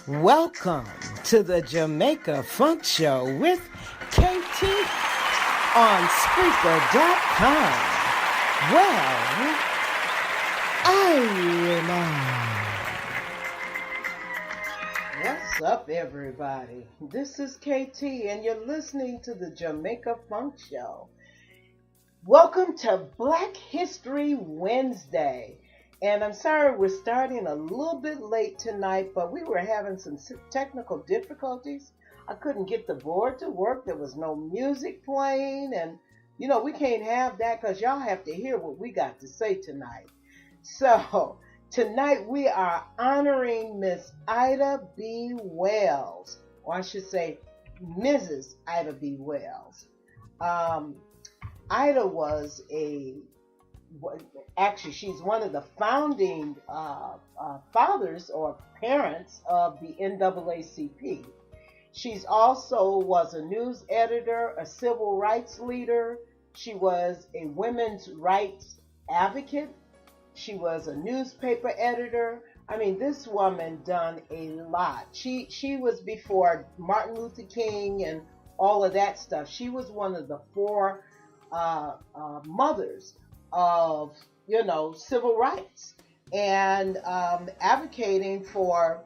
Welcome to the Jamaica Funk Show with KT on Spreaker.com. Well, Irie Mon. What's up, everybody? This is KT, and you're listening to the Jamaica Funk Show. Welcome to Black History Wednesday. And I'm sorry we're starting a little bit late tonight, but we were having some technical difficulties. I couldn't get the board to work. There was no music playing. And, you know, we can't have that because y'all have to hear what we got to say tonight. So, tonight we are honoring Miss Ida B. Wells, or I should say Mrs. Ida B. Wells. Ida was actually, she's one of the founding fathers or parents of the NAACP. She's also was a news editor, a civil rights leader. She was a women's rights advocate. She was a newspaper editor. I mean, this woman done a lot. She was before Martin Luther King and all of that stuff. She was one of the four mothers of, you know, civil rights and advocating for,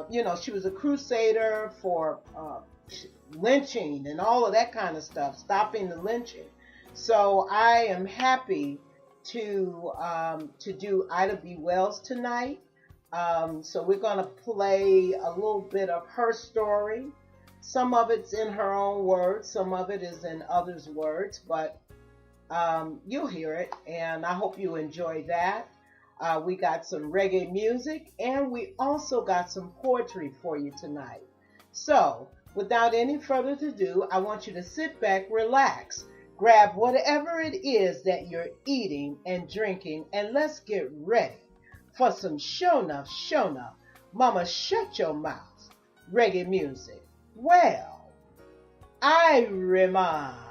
you know, she was a crusader for lynching and all of that kind of stuff, stopping the lynching. So I am happy to do Ida B. Wells tonight. So we're going to play a little bit of her story. Some of it's in her own words, some of it is in others' words, but you'll hear it, and I hope you enjoy that. We got some reggae music, and we also got some poetry for you tonight. So, without any further ado, I want you to sit back, relax, grab whatever it is that you're eating and drinking, and let's get ready for some show enough, mama shut your mouth, reggae music. Well, Irie Mon.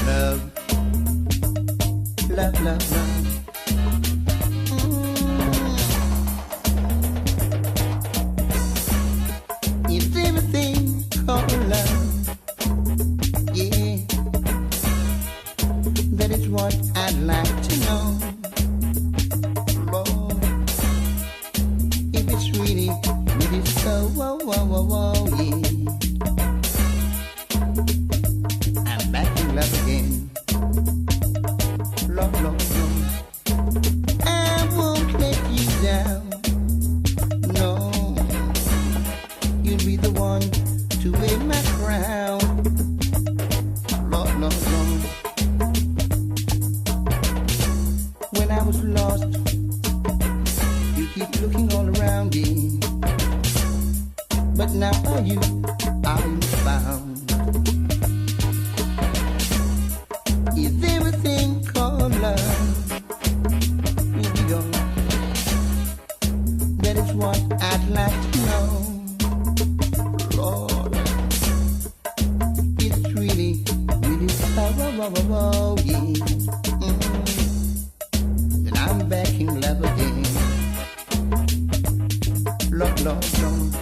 Love, love, love. It's everything called love. Yeah, that is what I'd like to know. Lord, if it's really, really so, whoa, whoa, whoa, whoa, yeah. I'm back in love again. Lord, Lord, Lord, I won't let you down. No, you'll be the one to wear my crown. Lord, Lord, Lord. When I was lost, you keep looking all around me, but now by you I am found. Is everything called love? Will be gone. That is what I'd like to know. Lord, it's really, really so, yeah. And I'm back in love again. Lord, Lord, Lord.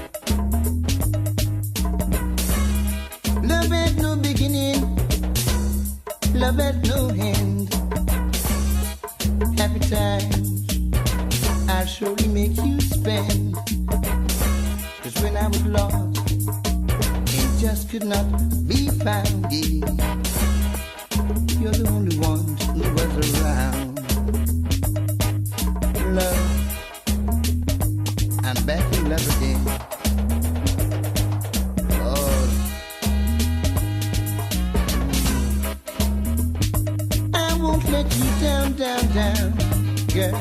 Love had no beginning. Love has no end. Happy times I'll surely make you spend. Cause when I was lost and just could not be found, yeah, you're the only one who was around. Love, I'm back in love again. Let you down, down, down, girl.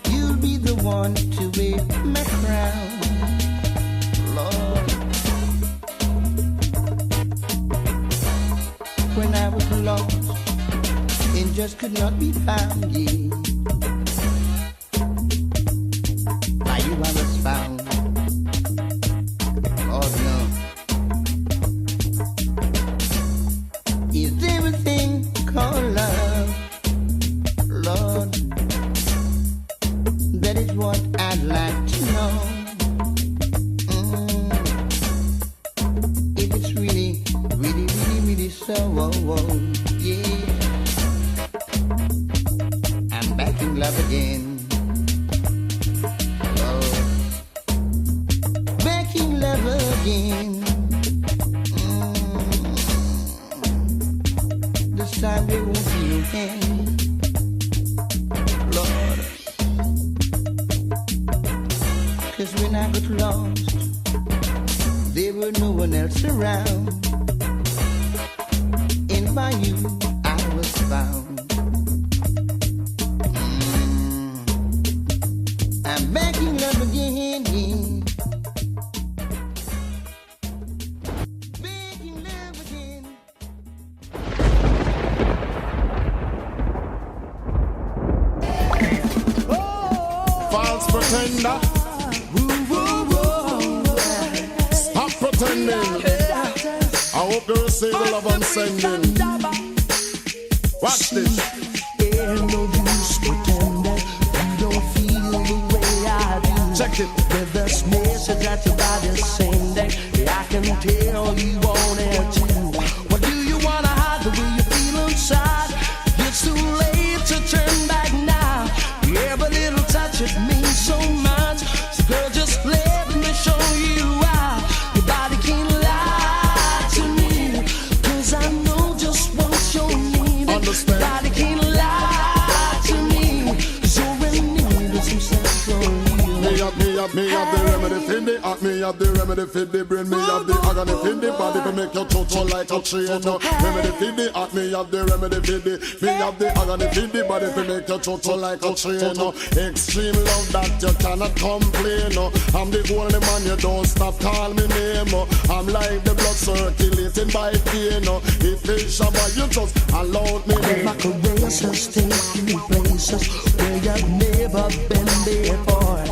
You'll be the one to wear my crown, Lord. When I was lost and just could not be found, yeah, by you I was found. Oh no. is what I'd like to know. If it's really, really, really, really so, yeah. I'm back in love again. Back in love again. This time they won't feel pain, Lord. 'Cause when I got lost, there were no one else around, and by you I was found. I'm back in love again. Back in love again. False pretender. Stop pretending. I hope you receive the love I'm sending. Watch this. Ain't no use pretending you don't feel the way I do. Check it. With this message that your body's sending, I can tell you want it too. What do you wanna hide the way you feel inside? It's too late to turn back now. Every little touch it means so much. So girl, just let me show you why. Your body can't lie to me, 'cause I know just what you're needing. Understand. Your body can't lie to me, 'cause you're in need of some sexual healing. Me have the remedy for the act, me have the remedy for the brain, me have the agony for the body to make you total like a train. Remedy for the act, me have the remedy for the, me have the agony for the body to make you total like a train. Extreme love that you cannot complain. I'm the only man, you don't stop call me name. I'm like the blood circulating by pain. If it's shabba, you just allow me. My caresses take you places where you've never been before.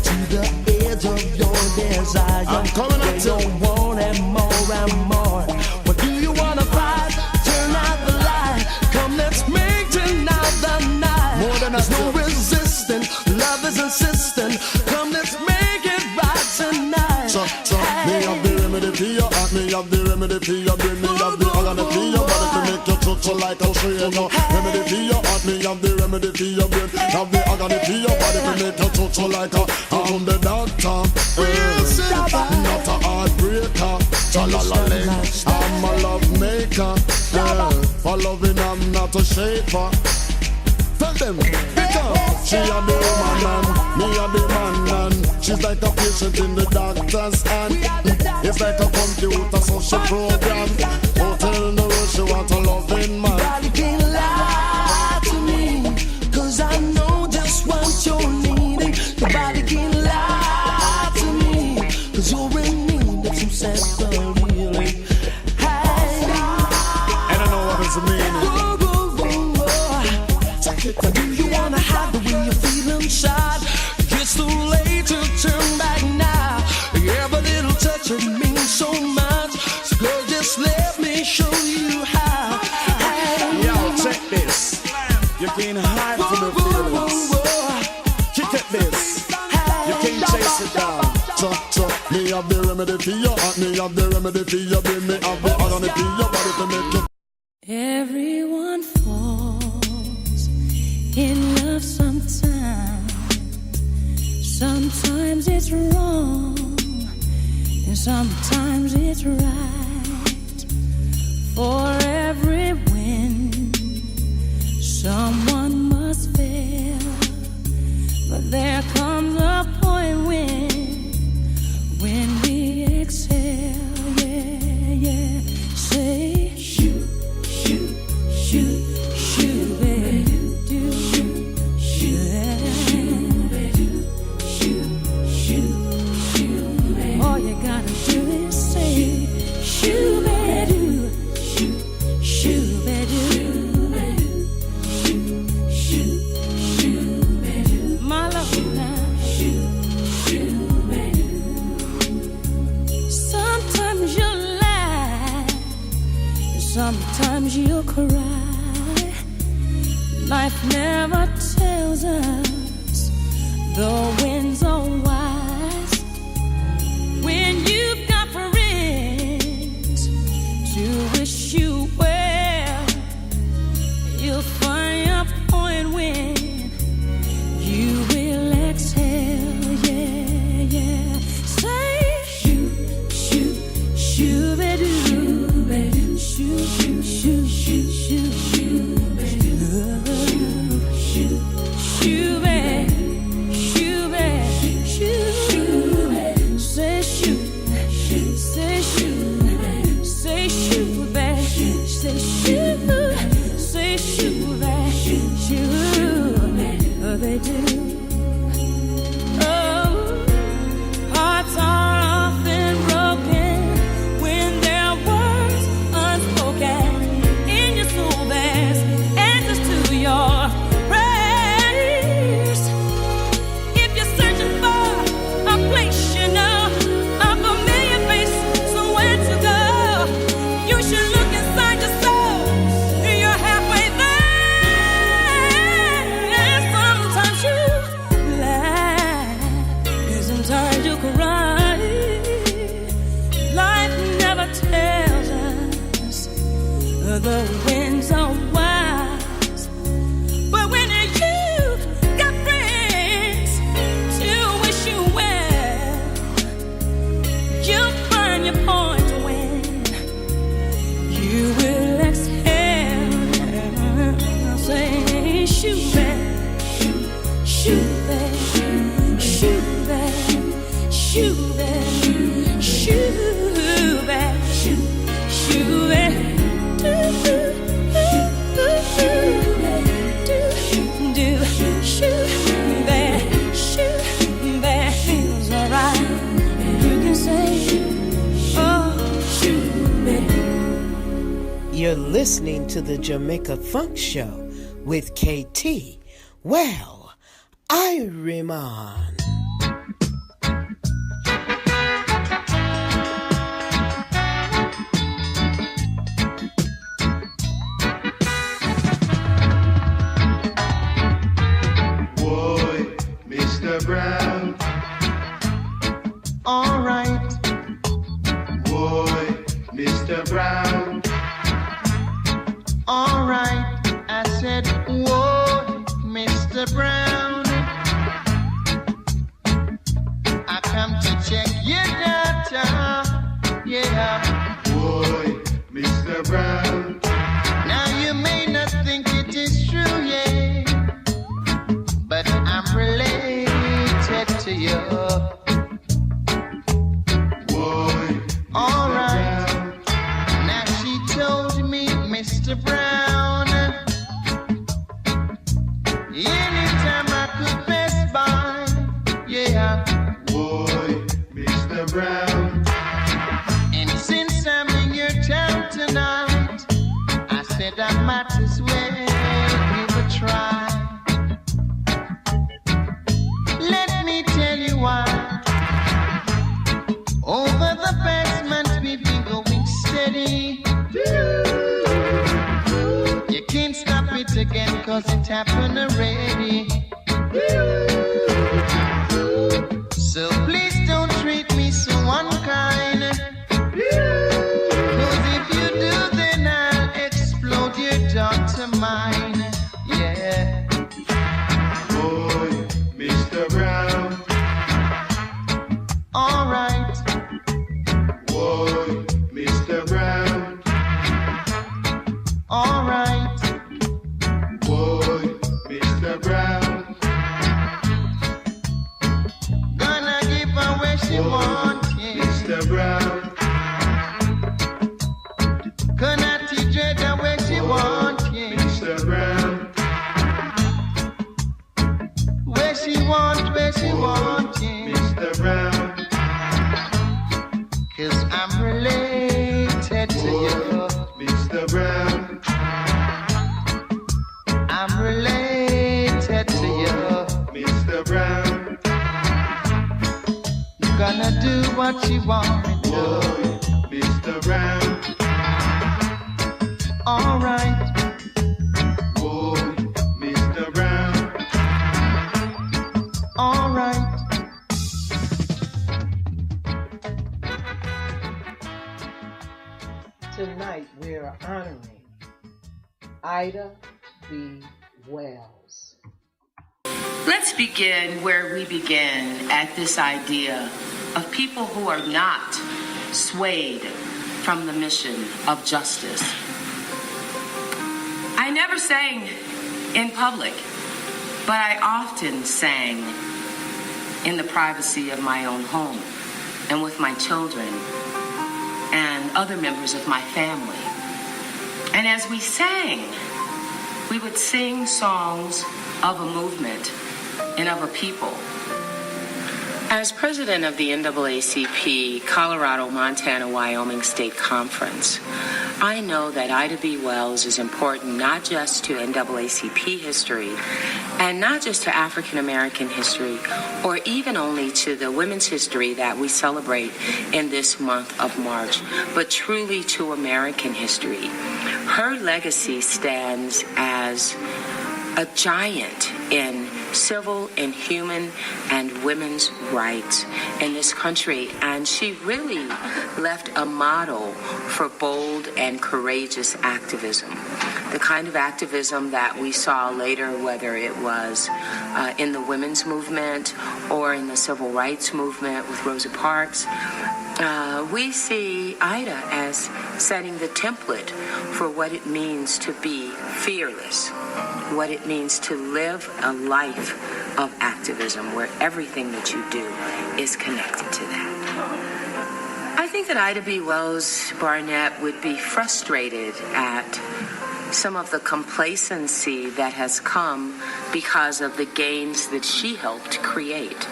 To the edge of your desire, I'm coming at you. You want it more and more. What do you wanna fight? Turn out the light. Come, let's make tonight the night. More than There's no enough. resisting. Love is insistent. Come, let's make it right tonight. Me have the remedy for your act, me have the remedy for your brain, me have the agony for your body to make you total like a train. Remedy for your act, me have the remedy for your brain, have the agony for your body to make you total like a. I'm the doctor, not a heartbreaker. Cha-la-la-ling, I'm a love maker. For loving I'm not a shaper. Tell them, because she a the woman and me a the man and she's like a patient in the doctor's hand. It's like a computer so she program. Oh, tell the world she want a loving man. Nobody can lie to me, 'cause I know just what you're needing. Your body can lie to me, 'cause you're in need of some sexual healing. Hey, And I know what it's meaning. whoa, whoa, whoa, whoa. Do you wanna hide the way you feel inside? It's too late to turn back now. Every little touch it means so much. So girl, just let me show you how. Hey, Yo, check this. You can't hide from the feelings. Kick at this. You can't chase it down. Me have the remedy for your heart, me have the remedy for your brain, me have the agony for your body to make you. Everyone falls in love sometimes. Sometimes it's wrong, and sometimes it's right. For every win, someone must fail. But there comes a point when we exhale, yeah, yeah. Say, shoot, shoot, shoot, shoot, baby, do, shoot, shoot, shoot, shoot, baby. All you gotta do is say, shoot, baby, shoot, shoot, baby, shoot, shoot, shoot, baby. My love now. Sometimes you laugh, sometimes you cry. Life never tells us The winds are wise when you've got friends to wish you well. You'll find your point when you will exhale. Yeah, yeah. Say shoot, shoot, shoot, shoot, shoot, shoot, shoot, shoot, shoot. They do. Oh, hearts are often broken when there are words unspoken. In your soul there's answers to your prayers. If you're searching for a place you know, a familiar face, somewhere to go, you should look inside your soul. You're halfway there. Sometimes you laugh, sometimes you cry. Life never tells us the winds are wise, but when you got friends to wish you well, you'll find your point when you will exhale. Say shoot back, shoot back, shoot back, shoot back, shoot back, shoot back. You're listening to the Jamaica Funk Show with KT. Well, Irie Mon. Boy, Mr. Brown. All right. Boy, Mr. Brown. All right, I said, whoa, Mr. Brown. I come to check your data, yeah. Boy, Mr. Brown. Now you may not think it is true, yeah, but I'm related to you. Boy, all right. Now she told me, Mr. Brown, anytime I could pass by, yeah. Boy, Mr. Brown. And since I'm in your town tonight, I said I might as well give a try. Let me tell you why. Over the past month we've been going steady. You can't stop it again, cause it happened already. So please don't treat me so unkind, cause if you do, then I'll explode your daughter mine. Yeah. Boy, Mr. Brown. All right. Boy, Mr. Brown. All right. Boy, Mr. Brown. Gonna give her where she wants, yeah. Mr. Brown. Gonna teach her the way she wants, yeah. Mr. Brown. Where she wants, yeah. Mr. Brown. 'Cause I'm related to you, Mr. Brown. I'm related to you, Mr. Brown. Gonna do what you want me to, Mr. Brown. All right. Oh, Mr. Brown. All tonight we're honoring Ida B. Wells. Let's begin where we began, at this idea of people who are not swayed from the mission of justice. I never sang in public, but I often sang in the privacy of my own home and with my children and other members of my family. And as we sang, we would sing songs of a movement and of a people. As president of the NAACP Colorado, Montana, Wyoming State Conference, I know that Ida B. Wells is important not just to NAACP history and not just to African American history or even only to the women's history that we celebrate in this month of March, but truly to American history. Her legacy stands as a giant in civil and human and women's rights in this country, and she really left a model for bold and courageous activism, the kind of activism that we saw later, whether it was in the women's movement or in the civil rights movement with Rosa Parks. We see Ida as setting the template for what it means to be fearless, what it means to live a life of activism where everything that you do is connected to that. I think that Ida B. Wells Barnett would be frustrated at some of the complacency that has come because of the gains that she helped create.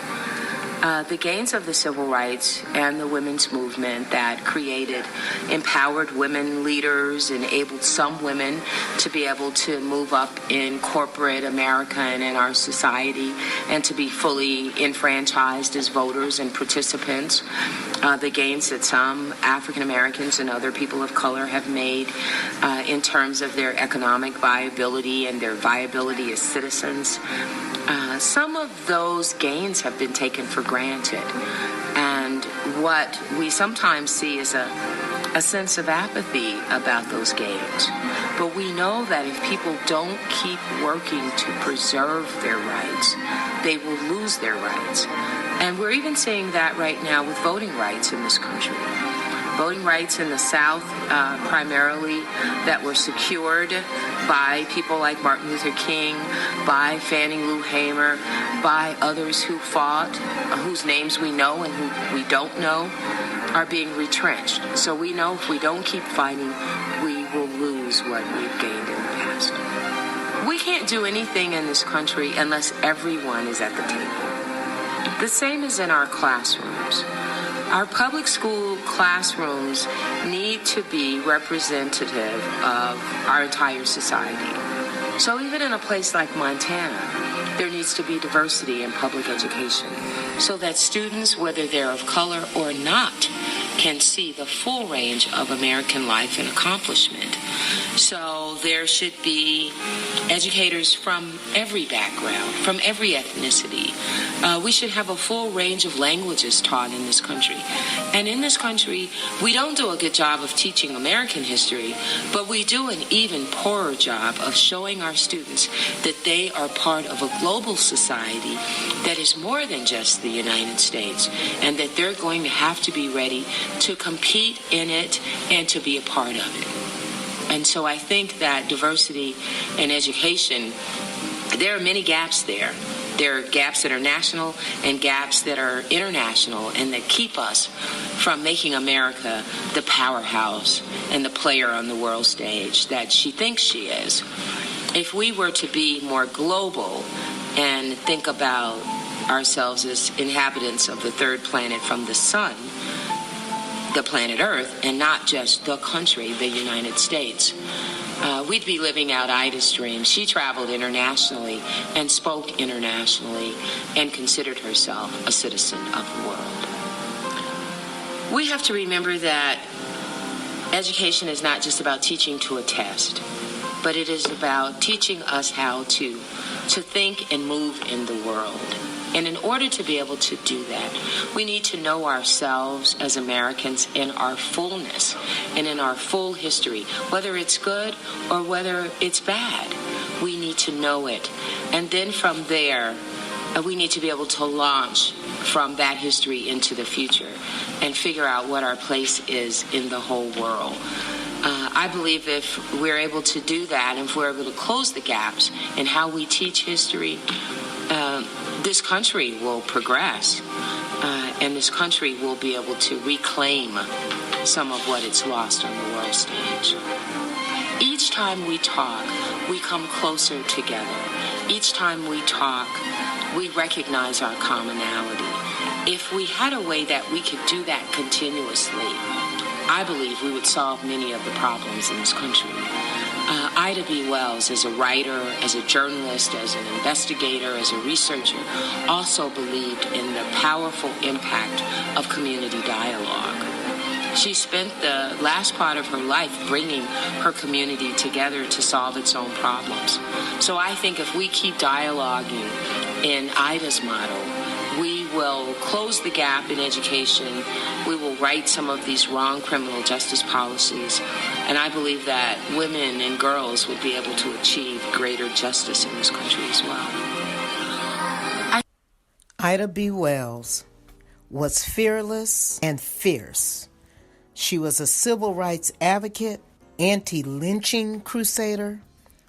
The gains of the civil rights and the women's movement that created empowered women leaders, enabled some women to be able to move up in corporate America and in our society and to be fully enfranchised as voters and participants. The gains that some African Americans and other people of color have made in terms of their economic viability and their viability as citizens. Some of those gains have been taken for granted, and what we sometimes see is a sense of apathy about those gains. But we know that if people don't keep working to preserve their rights, they will lose their rights. And we're even seeing that right now with voting rights in this country. Voting rights in the South, primarily, that were secured by people like Martin Luther King, by Fannie Lou Hamer, by others who fought, whose names we know and who we don't know, are being retrenched. So we know if we don't keep fighting, we will lose what we've gained in the past. We can't do anything in this country unless everyone is at the table. The same is in our classrooms. Our public school classrooms need to be representative of our entire society. So even in a place like Montana, there needs to be diversity in public education so that students, whether they're of color or not, can see the full range of American life and accomplishment. So there should be educators from every background, from every ethnicity. We should have a full range of languages taught in this country. And in this country, we don't do a good job of teaching American history, but we do an even poorer job of showing our students that they are part of a global society that is more than just the United States, and that they're going to have to be ready to compete in it and to be a part of it. And so I think that diversity in education, there are many gaps there. There are gaps that are national and gaps that are international and that keep us from making America the powerhouse and the player on the world stage that she thinks she is. If we were to be more global and think about ourselves as inhabitants of the third planet from the sun, the planet Earth, and not just the country, the United States, we'd be living out Ida's dream. She traveled internationally and spoke internationally and considered herself a citizen of the world. We have to remember that education is not just about teaching to a test, but it is about teaching us how to think and move in the world. And in order to be able to do that, we need to know ourselves as Americans in our fullness and in our full history, whether it's good or whether it's bad. We need to know it. And then from there, we need to be able to launch from that history into the future and figure out what our place is in the whole world. I believe if we're able to do that, and if we're able to close the gaps in how we teach history, this country will progress, and this country will be able to reclaim some of what it's lost on the world stage. Each time we talk, we come closer together. Each time we talk, we recognize our commonality. If we had a way that we could do that continuously, I believe we would solve many of the problems in this country. Ida B. Wells, as a writer, as a journalist, as an investigator, as a researcher, also believed in the powerful impact of community dialogue. She spent the last part of her life bringing her community together to solve its own problems. So I think if we keep dialoguing in Ida's model, we will close the gap in education. We will right some of these wrong criminal justice policies. And I believe that women and girls would be able to achieve greater justice in this country as well. Ida B. Wells was fearless and fierce. She was a civil rights advocate, anti-lynching crusader,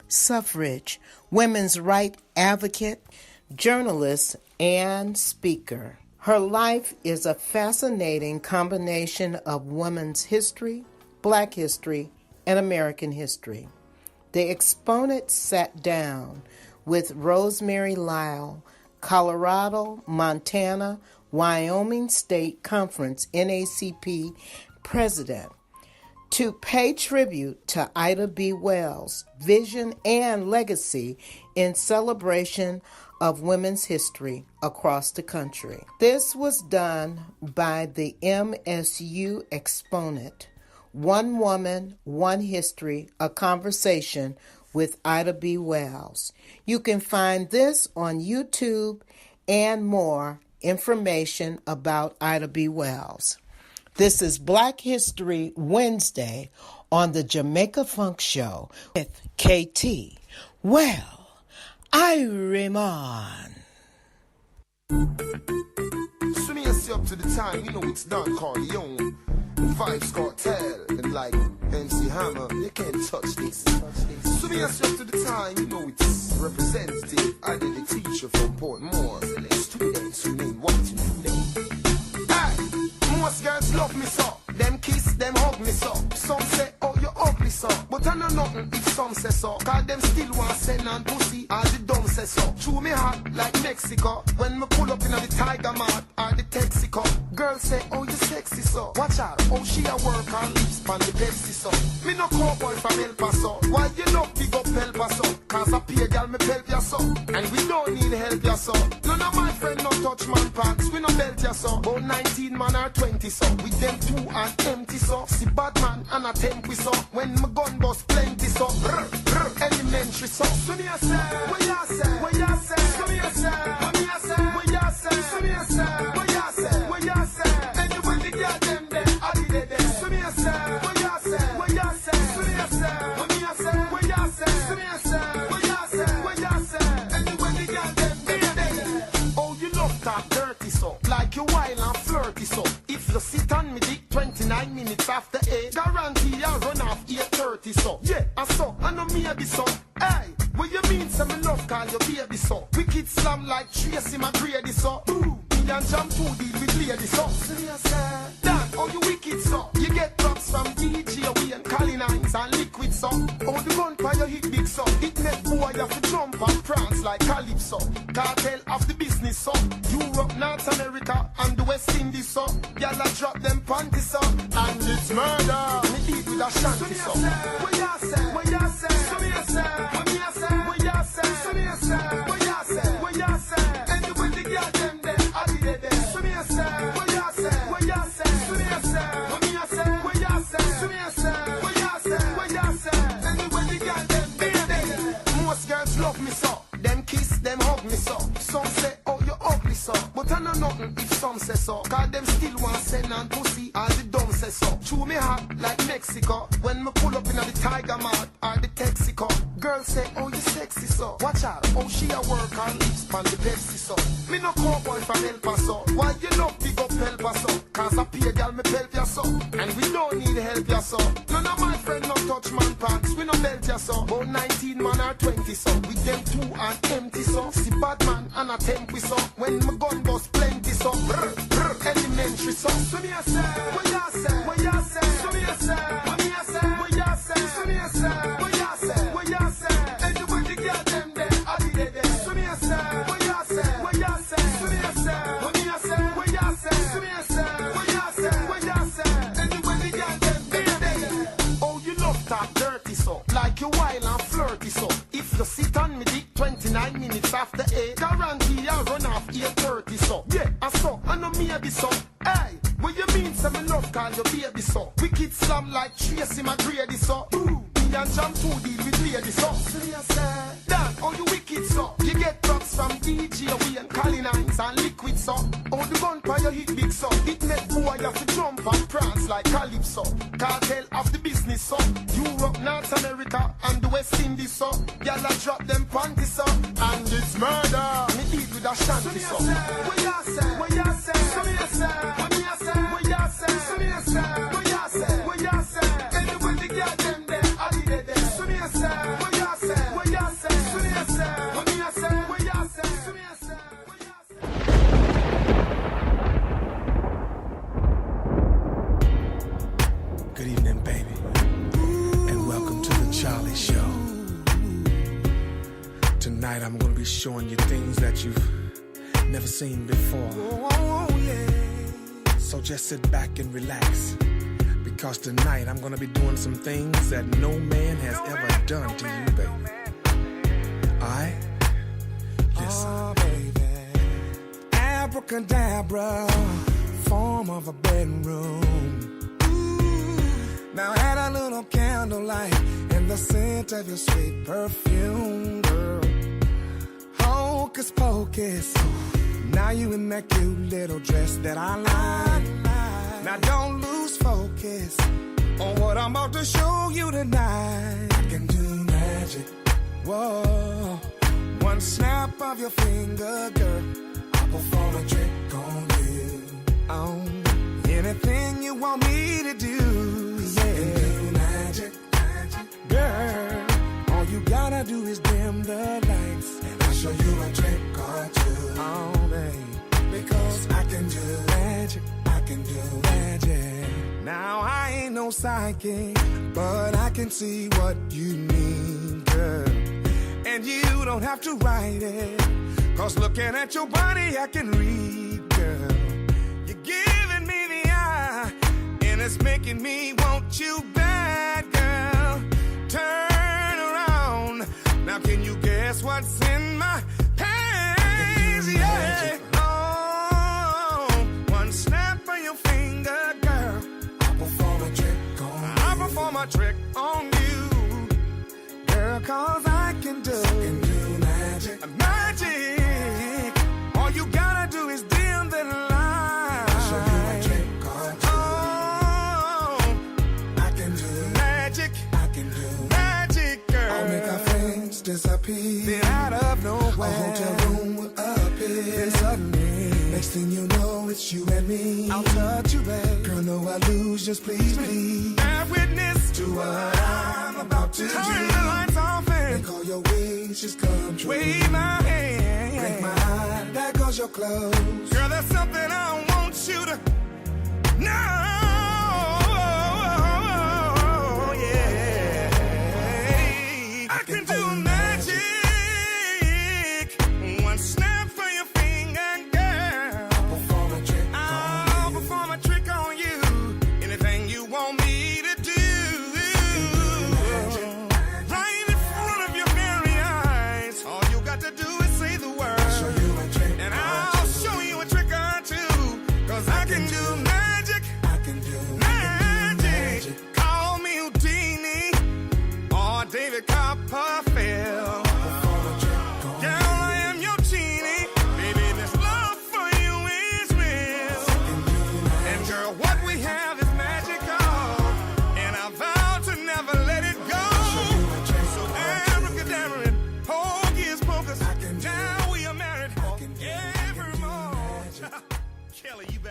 suffrage, women's rights advocate, journalist, and speaker. Her life is a fascinating combination of women's history, Black history, and American history. The exponent sat down with Rosemary Lyle, Colorado, Montana, Wyoming State Conference, NAACP president, to pay tribute to Ida B. Wells' vision and legacy in celebration of women's history across the country. This was done by the MSU exponent, One Woman, One History, a conversation with Ida B. Wells. You can find this on YouTube and more information about Ida B. Wells. This is Black History Wednesday on the Jamaica Funk Show with KT. Well, Irie Mon. Swing yourself up to the time, you know it's Don Corleone, Vibes Cartel, and like MC Hammer, you can't touch this. Swing yourself to the time, you know it's representative, I did the teacher from Portmore, students who mean what to do. Most girls love me so, them kiss, them hug me so. Some say, oh, you ugly so, but I know nothing if some say so. Cause them still want send on pussy, or the dumb say so. Chew me hot like Mexico, when me pull up in the Tiger Mart or the Texaco. Girls say, oh, you sexy so. Watch out, oh, she a work on lips on the Pepsi so. Me no cowboy from El Paso, why you love big up El Paso? Cause I pay girl me pelp ya so, and we don't need help ya so. None of my friend no touch man pants, we no belt ya so. About 19 man or 20 so, with them two and empty so. See bad man and a tempi so, when my gun bust plenty so. Elementary so. So me a say, what ya say, what ya say, so me a say, what me a say, what ya say, so me a say, what ya say, what ya say. Anybody get them there, I did it there. So me a say, what ya say, what ya say, so me a say, what me a say, what ya say, so me a say, what ya say, what ya say. Anybody get them there. Oh, you love that dirty so, like you wild and flirty so. If you sit on me dick 29 minutes after 8, guarantee I run off 8:30 so. Yeah, I saw, I know me a be so. Hey, what you mean say me love call your baby so? Wicked slam like Tracy McGrady so. Ooh, me and Jam 2 deal with lady so. Serious Dan, oh you wicked so. You get props from DJ Away and Colin Hines and Liquid so. Oh the gun for your hit big so. It make boy have to jump and prance like Calypso. Cartel of the business so. Europe, North America and the West Indies so. Y'all drop them panties so. And it's murder. Me deal with a shanty so. What ya say? What ya say? So me a say. What me a say? What ya say? So me a say. What ya say? What ya say? Anybody get them there? I did it there. So me a say. What ya say? What ya say? So me a say. What me a say? What ya say? So me a say. What ya say? What ya say? Anybody get them there? Most girls love me so. Them kiss, them hug me so. Some say, oh you ugly if some say so. Cause them still want send and pussy, all the dumb say so. Chew me hot like Mexico. When me pull up in the Tiger Mart or the Texaco. Girls say, oh you sexy so. Watch out, oh she a work her lips pan the Pepsi so. Me no cowboy from El Paso. Why you love big up El Paso? Cause I pay girl me help ya so. And we don't need help ya so. None of my friend no touch man pants. We no belt ya so. About 19 man or 20 so. With them 2 and empty so. See bad man and a temp we so. When my gun bust plenty so. Brr, brr, elementary so. So me a say, what ya say, what ya say. So me a say, what me a say, what ya say. So me a say, what ya say, what ya say. Anybody get them there, I did it there. So me a say, what ya say, what ya say. So me a say, what me a say, what ya say. So me a say, what ya say, what ya say. Anybody get them there. Oh, you love talk dirty so. Like you wild and flirty so. If you sit on me dick 29 minutes after 8, guarantee I'll run off 8:30 so. Yeah, I saw, I know me a be so. Hey, what you mean say me love call your baby so? Wicked slam like Tracy McGrady so. Ooh, me and Jam 2 deal with lady so. Dan, oh you wicked so. You get props from DJ Wayne, Colin Hines and Liquid so. Oh the gunfire hit big so. It make boy have to jump and prance like Calypso. Cartel of the business so. Europe, North America and the West Indies so. Y'all drop them panties so. And it's murder. Me deal with a shanty so. What ya say? What ya say? So me a say. What me a say? What ya say? So me a say. What ya say? What ya say? Anybody get them there? I did it there. So me a say. What ya say? What ya say? So me a say. What me a say? What ya say? So me a say. What ya say? Good evening, baby, and welcome to the Charlie Show. Tonight I'm gonna be showing you things that you've never seen before. So just sit back and relax, because tonight I'm gonna be doing some things that no man has ever done to you, baby. Alright? Listen. Oh, baby. Abracadabra, form of a bedroom. Now add a little candlelight and the scent of your sweet perfume, girl. Hocus pocus, now you in that cute little dress that I like. Now don't lose focus on what I'm about to show you tonight. I can do magic, whoa. One snap of your finger, girl, I'll perform a trick on you. Anything you want me to do, yeah. I can do magic, magic, girl. All you gotta do is dim the lights, and I'll show you a trick or two. Oh, babe, because I can do magic, I can do magic. Now I ain't no psychic, but I can see what you need, girl. And you don't have to write it, cause looking at your body I can read, girl. You're giving me the eye, and it's making me want you bad, girl. Turn around, now can you guess what's in my pants? Yeah. Oh, one snap of your finger, girl, I'll perform a trick on you. I'll perform a trick on you, girl, cause I can do magic. Magic. All you gotta do is dim the light. I'll show you a trick or two. Oh, I can do magic. I can do magic, girl. I'll make our friends disappear. Then out of nowhere, a hotel room will appear. Then suddenly, next thing you know, it's you and me. I'll touch you, babe. Girl, no, I lose, just please, please. Bear witness to what I'm about to do. Turn the lights off and make all your wishes come true. Wave my hand, break my heart, there goes your clothes. Girl, there's something I want you to know. Yeah, I can do magic. One snap for your finger, girl. I'll perform a trick on you. Anything you want me to do. Right in front of your very eyes. All you got to do is say the word. And I'll show you a trick or two.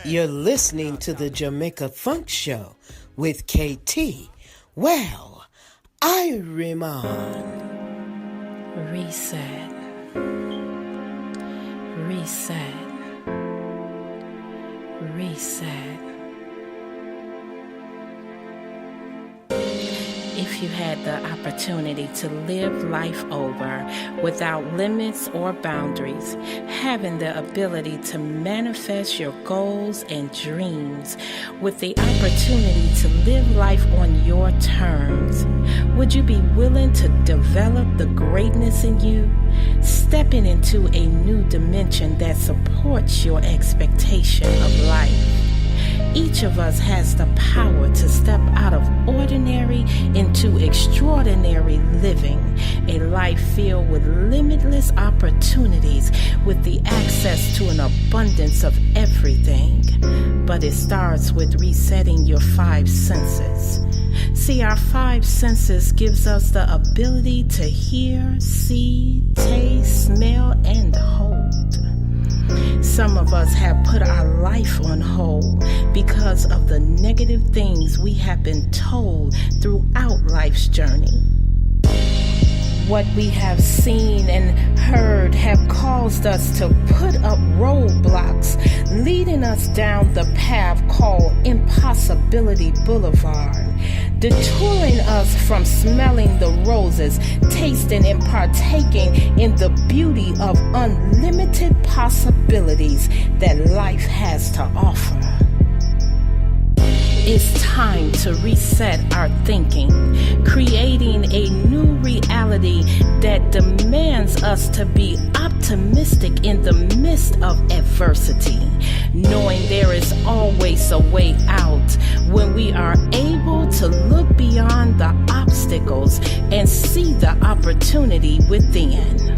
You're listening to the Jamaica Funk Show with KT. Well, Irie Mon. Reset. Reset. Reset. If you had the opportunity to live life over without limits or boundaries, having the ability to manifest your goals and dreams with the opportunity to live life on your terms, would you be willing to develop the greatness in you, stepping into a new dimension that supports your expectation of life? Each of us has the power to step out of ordinary into extraordinary living, a life filled with limitless opportunities with the access to an abundance of everything. But it starts with resetting your 5 senses. See, our 5 senses gives us the ability to hear, see, taste, smell, and hold. Some of us have put our life on hold because of the negative things we have been told throughout life's journey. What we have seen and heard have caused us to put up roadblocks, leading us down the path called Impossibility Boulevard, detouring us from smelling the roses, tasting and partaking in the beauty of unlimited possibilities that life has to offer. It's time to reset our thinking, creating a new reality that demands us to be optimistic in the midst of adversity, knowing there is always a way out when we are able to look beyond the obstacles and see the opportunity within.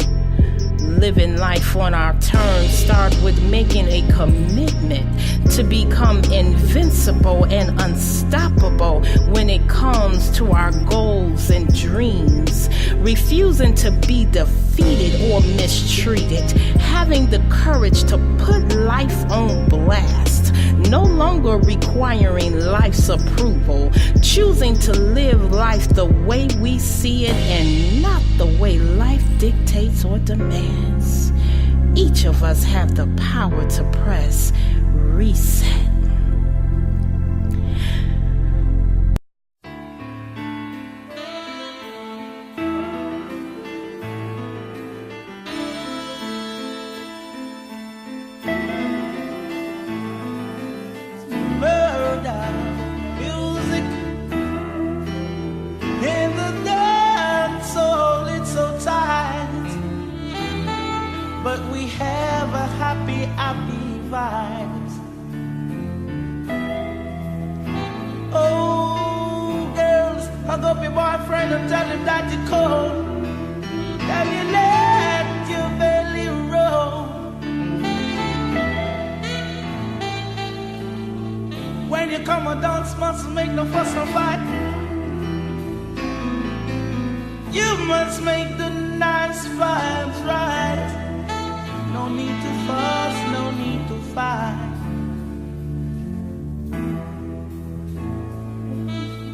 Living life on our terms start with making a commitment to become invincible and unstoppable when it comes to our goals and dreams, refusing to be defeated or mistreated, having the courage to put life on blast, no longer requiring life's approval, choosing to live life the way we see it and not the way life dictates or demands. Each of us have the power to press reset.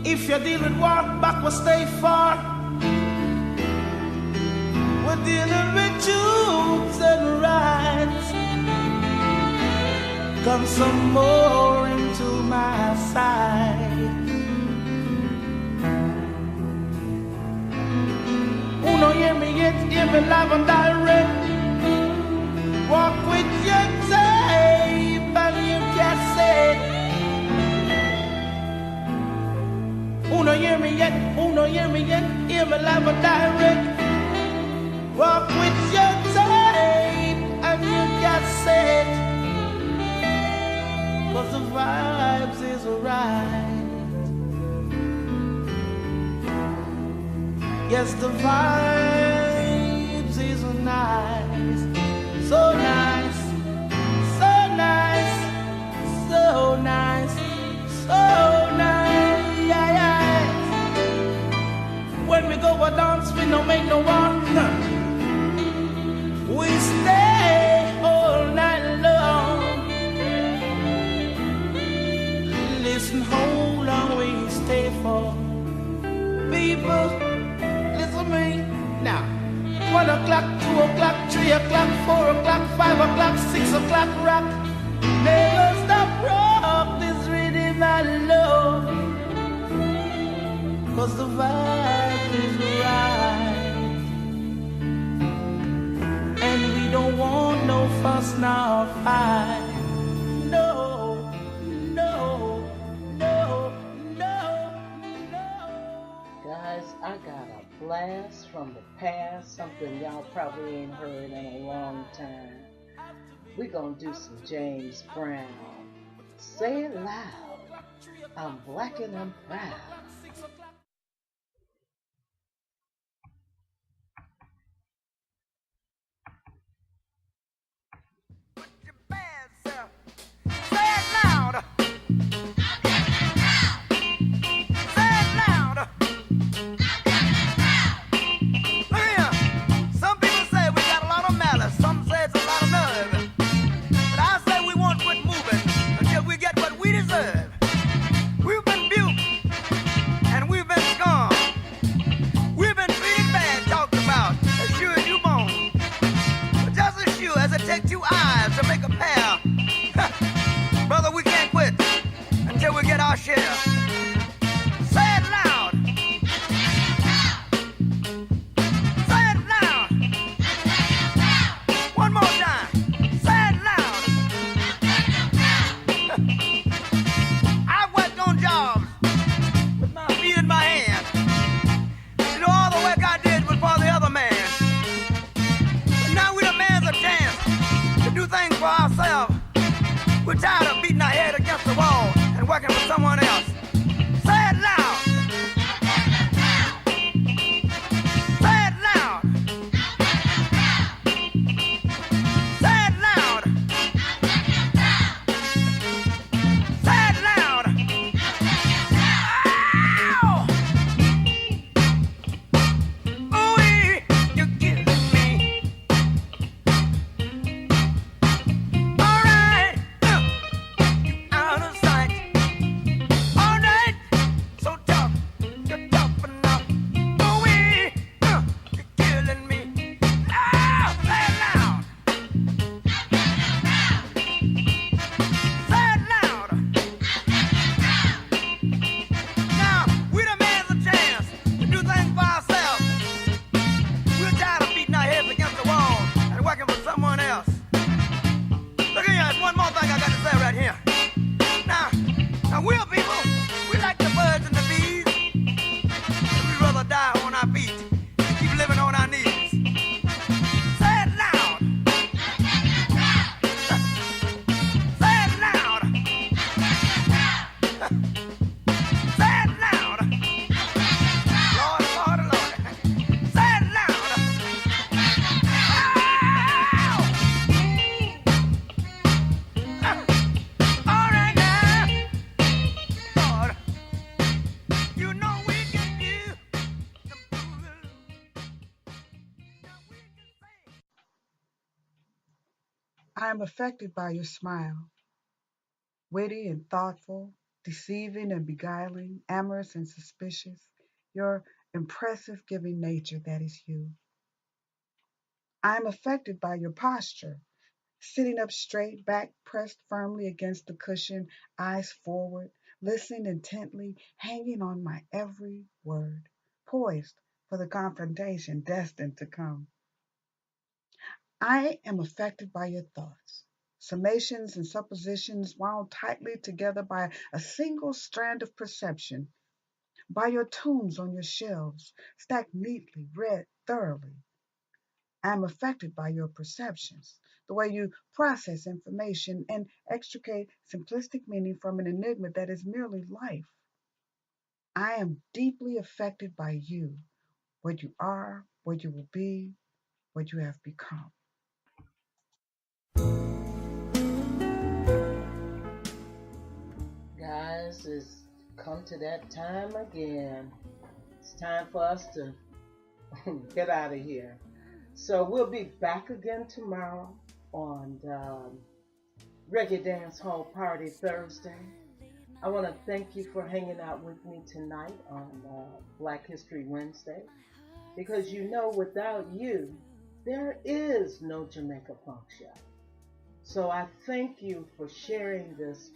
If you're dealing walk backward, stay far. We're dealing with truths and rights. Come some more into my side. Who don't hear me yet? Hear me live and direct. Walk with your tape and your cassette. Who don't hear me yet? Who don't hear me yet? Hear me live and direct. Walk with your tape and your cassette. 'Cause the vibes is right. Yes, the vibes is nice. So nice. So nice. So nice. So nice. Yeah, yeah. When we go a dance, we don't make no one. We stay all night long. stay for. People, listen to me now. 1 o'clock, 2 o'clock, 3 o'clock, 4 o'clock, 5 o'clock, 6 o'clock, rock. Never stop rock this rhythm I love. 'Cause the vibe is right. And we don't want no fuss nor fight. No, no, no, no, no. Guys, I got a blast from the past, something y'all probably ain't heard in a long time. We're gonna do some James Brown. Say it loud. I'm black and I'm proud. I am affected by your smile, witty and thoughtful, deceiving and beguiling, amorous and suspicious, your impressive giving nature that is you. I am affected by your posture, sitting up straight, back pressed firmly against the cushion, eyes forward, listening intently, hanging on my every word, poised for the confrontation destined to come. I am affected by your thoughts, summations and suppositions wound tightly together by a single strand of perception, by your tomes on your shelves, stacked neatly, read thoroughly. I am affected by your perceptions, the way you process information and extricate simplistic meaning from an enigma that is merely life. I am deeply affected by you, what you are, what you will be, what you have become. Guys, it's come to that time again. It's time for us to get out of here. So we'll be back again tomorrow on Reggae Dance Hall Party Thursday. I want to thank you for hanging out with me tonight on Black History Wednesday, because you know without you, there is no Jamaica Funk Show. So I thank you for sharing this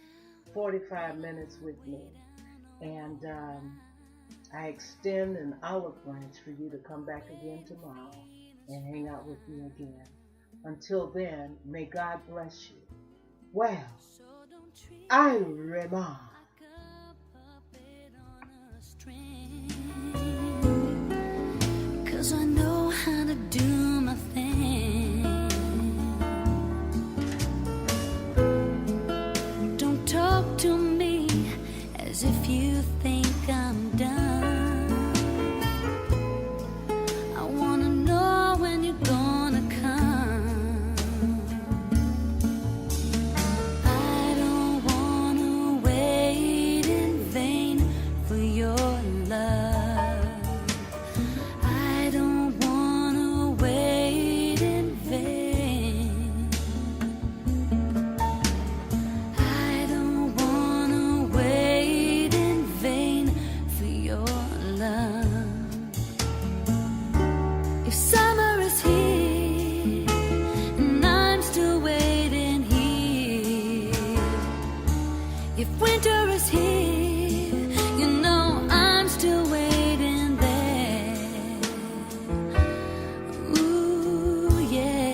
45 minutes with me. And I extend an olive branch for you to come back again tomorrow and hang out with me again. Until then, may God bless you. Well, Irie Mon. 'Cause I know how to do my thing. Don't talk to me as if you think I'm done. I wanna know when you're gonna come. I don't wanna wait in vain for your love. If winter is here, you know I'm still waiting there. Ooh, yeah.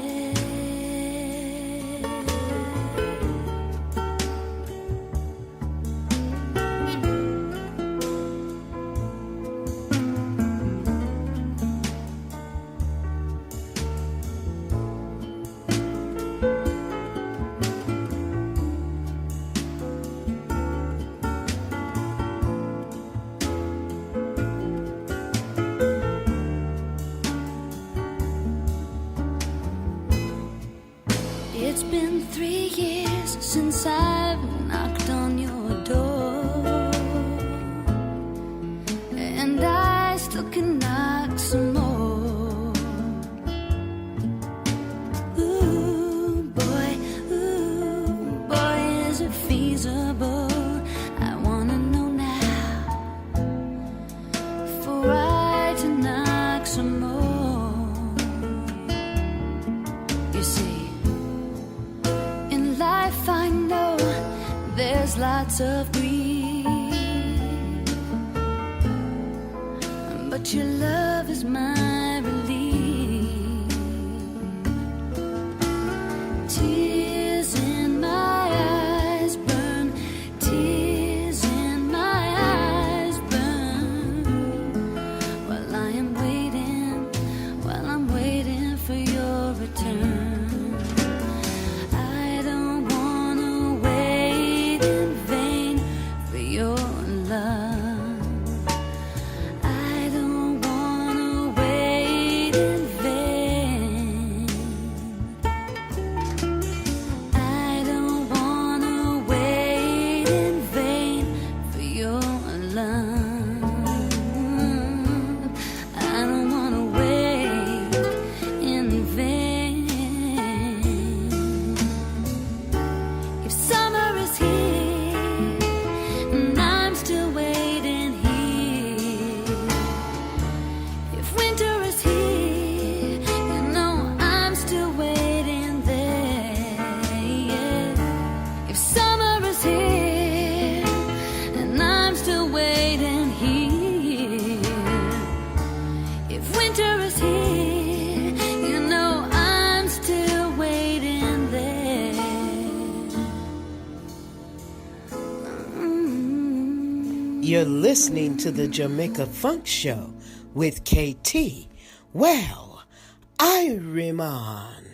It's been 3 years since I've knocked on your door, and I still can knock some more. Ooh, boy, is it feasible? I wanna know now, for I to knock some more. You see, life I know there's lots of grief, but your love is my relief. Tears in my eyes burn, tears in my eyes burn, while I'm waiting for your return. You're listening to the Jamaica Funk Show with KT. Well, Irie Mon.